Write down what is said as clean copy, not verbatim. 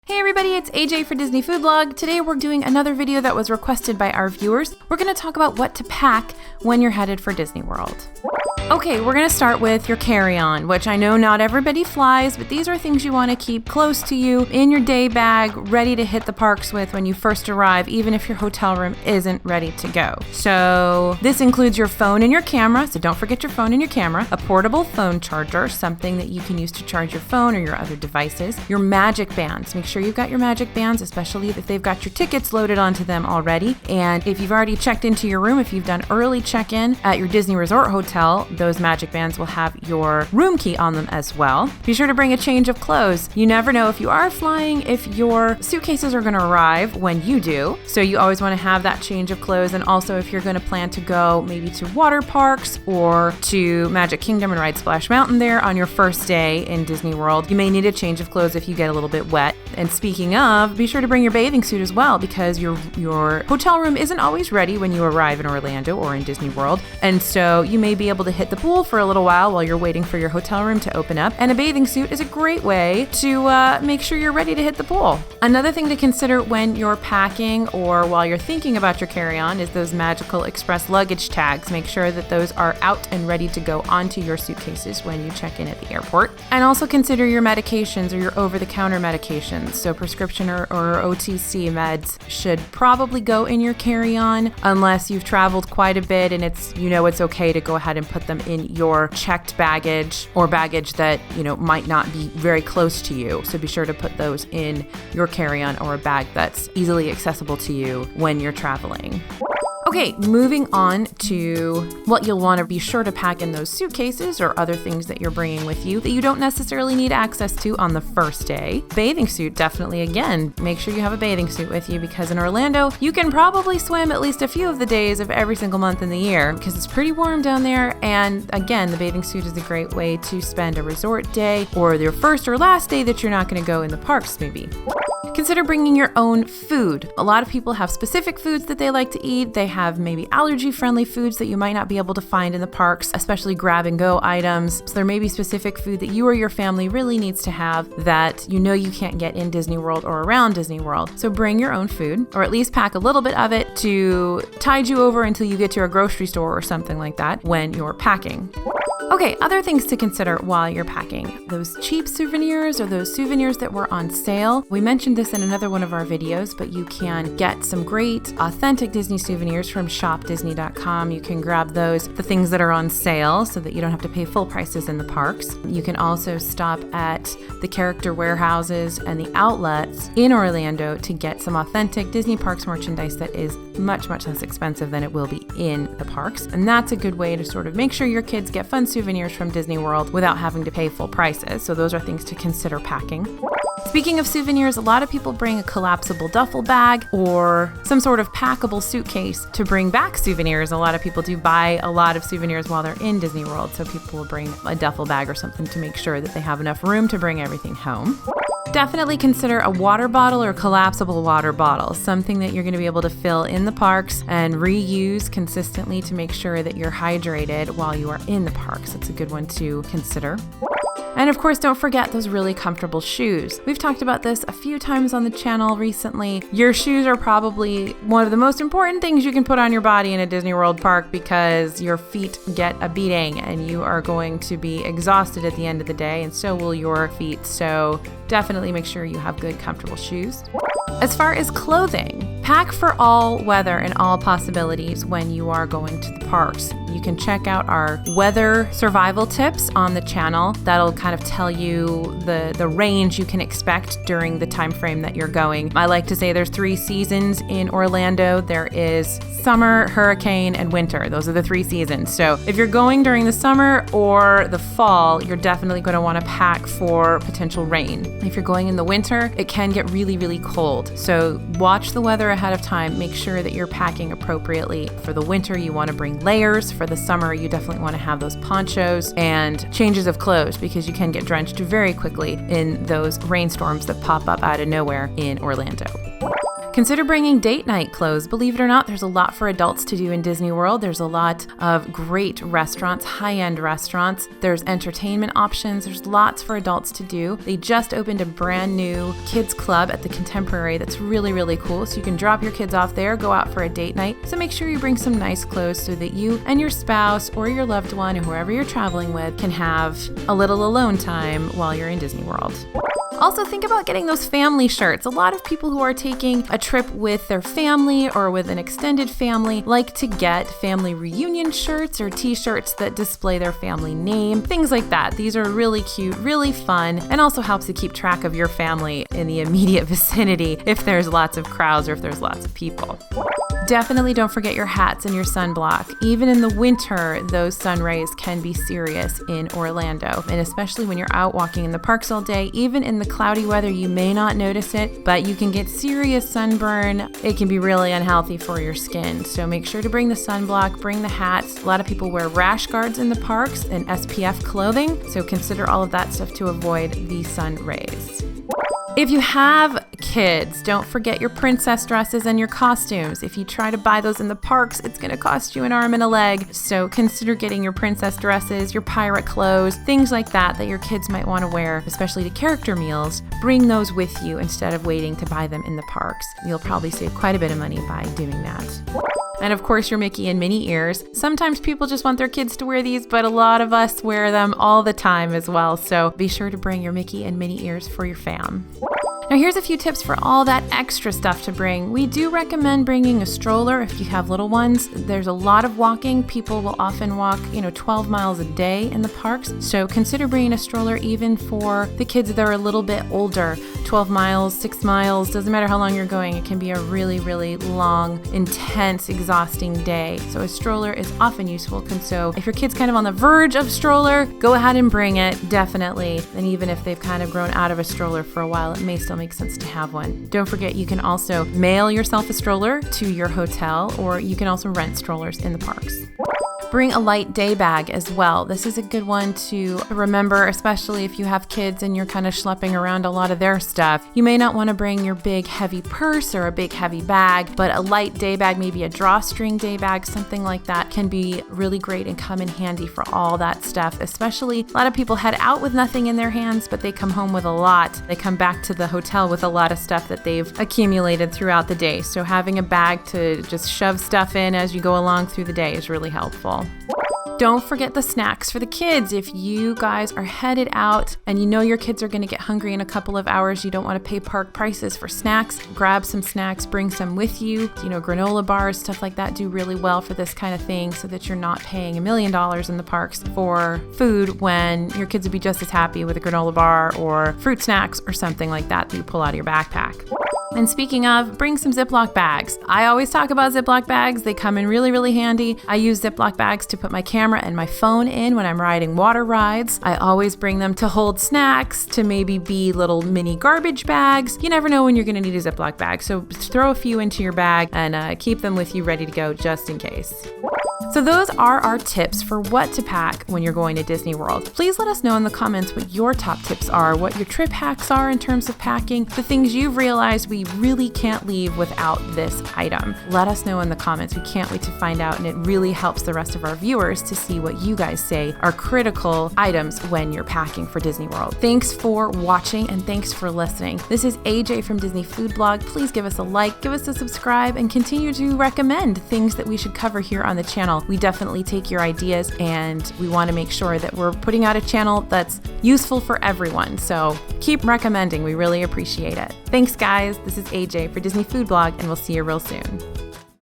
Hey everybody, it's AJ for Disney Food Blog. Today we're doing another video that was requested by our viewers. We're going to talk about what to pack when you're headed for Disney World. Okay, we're going to start with your carry-on, which I know not everybody flies, but these are things you want to keep close to you in your day bag, ready to hit the parks with when you first arrive, even if your hotel room isn't ready to go. So this includes your phone and your camera, so don't forget your phone and your camera, a portable phone charger, something that you can use to charge your phone or your other devices, your magic bands. Make sure you've got your magic bands, especially if they've got your tickets loaded onto them already. And if you've already checked into your room, if you've done early check-in at your Disney Resort hotel, those magic bands will have your room key on them as well. Be sure to bring a change of clothes. You never know if you are flying, if your suitcases are going to arrive when you do. So you always want to have that change of clothes. And also if you're going to plan to go maybe to water parks or to Magic Kingdom and ride Splash Mountain there on your first day in Disney World, you may need a change of clothes if you get a little bit wet. And speaking of, be sure to bring your bathing suit as well, because your hotel room isn't always ready when you arrive in Orlando or in Disney World. And so you may be able to hit the pool for a little while you're waiting for your hotel room to open up. And a bathing suit is a great way to make sure you're ready to hit the pool. Another thing to consider when you're packing or while you're thinking about your carry-on is those magical express luggage tags. Make sure that those are out and ready to go onto your suitcases when you check in at the airport. And also consider your medications or your over-the-counter medications. So prescription or OTC meds should probably go in your carry-on unless you've traveled quite a bit and it's okay to go ahead and put them in your checked baggage or baggage that might not be very close to you. So be sure to put those in your carry-on or a bag that's easily accessible to you when you're traveling. Okay, moving on to what you'll want to be sure to pack in those suitcases or other things that you're bringing with you that you don't necessarily need access to on the first day. Bathing suit, definitely, again, make sure you have a bathing suit with you, because in Orlando, you can probably swim at least a few of the days of every single month in the year because it's pretty warm down there. And again, the bathing suit is a great way to spend a resort day or your first or last day that you're not going to go in the parks maybe. Consider bringing your own food. A lot of people have specific foods that they like to eat. They have maybe allergy-friendly foods that you might not be able to find in the parks, especially grab-and-go items. So there may be specific food that you or your family really needs to have that you can't get in Disney World or around Disney World. So bring your own food, or at least pack a little bit of it to tide you over until you get to a grocery store or something like that when you're packing. Okay, other things to consider while you're packing. Those cheap souvenirs or those souvenirs that were on sale. We mentioned this in another one of our videos, but you can get some great authentic Disney souvenirs from shopdisney.com. You can grab those, the things that are on sale, so that you don't have to pay full prices in the parks. You can also stop at the character warehouses and the outlets in Orlando to get some authentic Disney Parks merchandise that is much, much less expensive than it will be in the parks. And that's a good way to sort of make sure your kids get fun souvenirs from Disney World without having to pay full prices. So those are things to consider packing. Speaking of souvenirs, a lot of people bring a collapsible duffel bag or some sort of packable suitcase to bring back souvenirs. A lot of people do buy a lot of souvenirs while they're in Disney World, so people will bring a duffel bag or something to make sure that they have enough room to bring everything home. Definitely consider a water bottle or collapsible water bottle, something that you're going to be able to fill in the parks and reuse consistently to make sure that you're hydrated while you are in the parks. That's a good one to consider. And of course, don't forget those really comfortable shoes. We've talked about this a few times on the channel recently. Your shoes are probably one of the most important things you can put on your body in a Disney World park, because your feet get a beating and you are going to be exhausted at the end of the day, and so will your feet. So definitely make sure you have good, comfortable shoes. As far as clothing, pack for all weather and all possibilities when you are going to the parks. You can check out our weather survival tips on the channel. That'll kind of tell you the range you can expect during the time frame that you're going. I like to say there's 3 seasons in Orlando. There is summer, hurricane, and winter. Those are the 3 seasons. So if you're going during the summer or the fall, you're definitely going to want to pack for potential rain. If you're going in the winter, it can get really, really cold. So watch the weather ahead of time. Make sure that you're packing appropriately. For the winter, you want to bring layers. For the summer, you definitely want to have those ponchos and changes of clothes, because you can get drenched very quickly in those rainstorms that pop up out of nowhere in Orlando. Consider bringing date night clothes. Believe it or not, there's a lot for adults to do in Disney World. There's a lot of great restaurants, high-end restaurants. There's entertainment options. There's lots for adults to do. They just opened a brand new kids club at the Contemporary that's really, really cool. So you can drop your kids off there, go out for a date night. So make sure you bring some nice clothes so that you and your spouse or your loved one or whoever you're traveling with can have a little alone time while you're in Disney World. Also, think about getting those family shirts. A lot of people who are taking a trip with their family or with an extended family like to get family reunion shirts or t-shirts that display their family name, things like that. These are really cute, really fun, and also helps to keep track of your family in the immediate vicinity if there's lots of crowds or if there's lots of people. Definitely don't forget your hats and your sunblock. Even in the winter, those sun rays can be serious in Orlando, and especially when you're out walking in the parks all day. Even in the cloudy weather, you may not notice it, but you can get serious sunburn. It can be really unhealthy for your skin. So make sure to bring the sunblock, bring the hats. A lot of people wear rash guards in the parks and SPF clothing, so consider all of that stuff to avoid the sun rays. If you have kids, don't forget your princess dresses and your costumes. If you try to buy those in the parks, it's going to cost you an arm and a leg. So consider getting your princess dresses, your pirate clothes, things like that your kids might want to wear, especially to character meals. Bring those with you instead of waiting to buy them in the parks. You'll probably save quite a bit of money by doing that. And of course, your Mickey and Minnie ears. Sometimes people just want their kids to wear these, but a lot of us wear them all the time as well. So be sure to bring your Mickey and Minnie ears for your fam. Now here's a few tips for all that extra stuff to bring. We do recommend bringing a stroller if you have little ones. There's a lot of walking. People will often walk, 12 miles a day in the parks. So consider bringing a stroller even for the kids that are a little bit older. 12 miles, 6 miles, doesn't matter how long you're going. It can be a really, really long, intense, exhausting day. So a stroller is often useful. And so if your kid's kind of on the verge of stroller, go ahead and bring it, definitely. And even if they've kind of grown out of a stroller for a while, it may still make sense to have one. Don't forget, you can also mail yourself a stroller to your hotel, or you can also rent strollers in the parks. Bring a light day bag as well. This is a good one to remember, especially if you have kids and you're kind of schlepping around a lot of their stuff. You may not want to bring your big heavy purse or a big heavy bag, but a light day bag, maybe a drawstring day bag, something like that can be really great and come in handy for all that stuff. Especially a lot of people head out with nothing in their hands, but they come home with a lot. They come back to the hotel with a lot of stuff that they've accumulated throughout the day. So having a bag to just shove stuff in as you go along through the day is really helpful. Don't forget the snacks for the kids. If you guys are headed out and you know your kids are going to get hungry in a couple of hours, you don't want to pay park prices for snacks, grab some snacks, bring some with you. Granola bars, stuff like that do really well for this kind of thing so that you're not paying $1 million in the parks for food when your kids would be just as happy with a granola bar or fruit snacks or something like that you pull out of your backpack. And speaking of, bring some Ziploc bags. I always talk about Ziploc bags. They come in really, really handy. I use Ziploc bags to put my camera and my phone in when I'm riding water rides. I always bring them to hold snacks, to maybe be little mini garbage bags. You never know when you're gonna need a Ziploc bag. So throw a few into your bag and keep them with you ready to go just in case. So those are our tips for what to pack when you're going to Disney World. Please let us know in the comments what your top tips are, what your trip hacks are in terms of packing, the things you've realized we really can't leave without this item. Let us know in the comments. We can't wait to find out, and it really helps the rest of our viewers to see what you guys say are critical items when you're packing for Disney World. Thanks for watching and thanks for listening. This is AJ from Disney Food Blog. Please give us a like, give us a subscribe, and continue to recommend things that we should cover here on the channel. We definitely take your ideas, and we want to make sure that we're putting out a channel that's useful for everyone. So keep recommending. We really appreciate it. Thanks, guys. This is AJ for Disney Food Blog, and we'll see you real soon.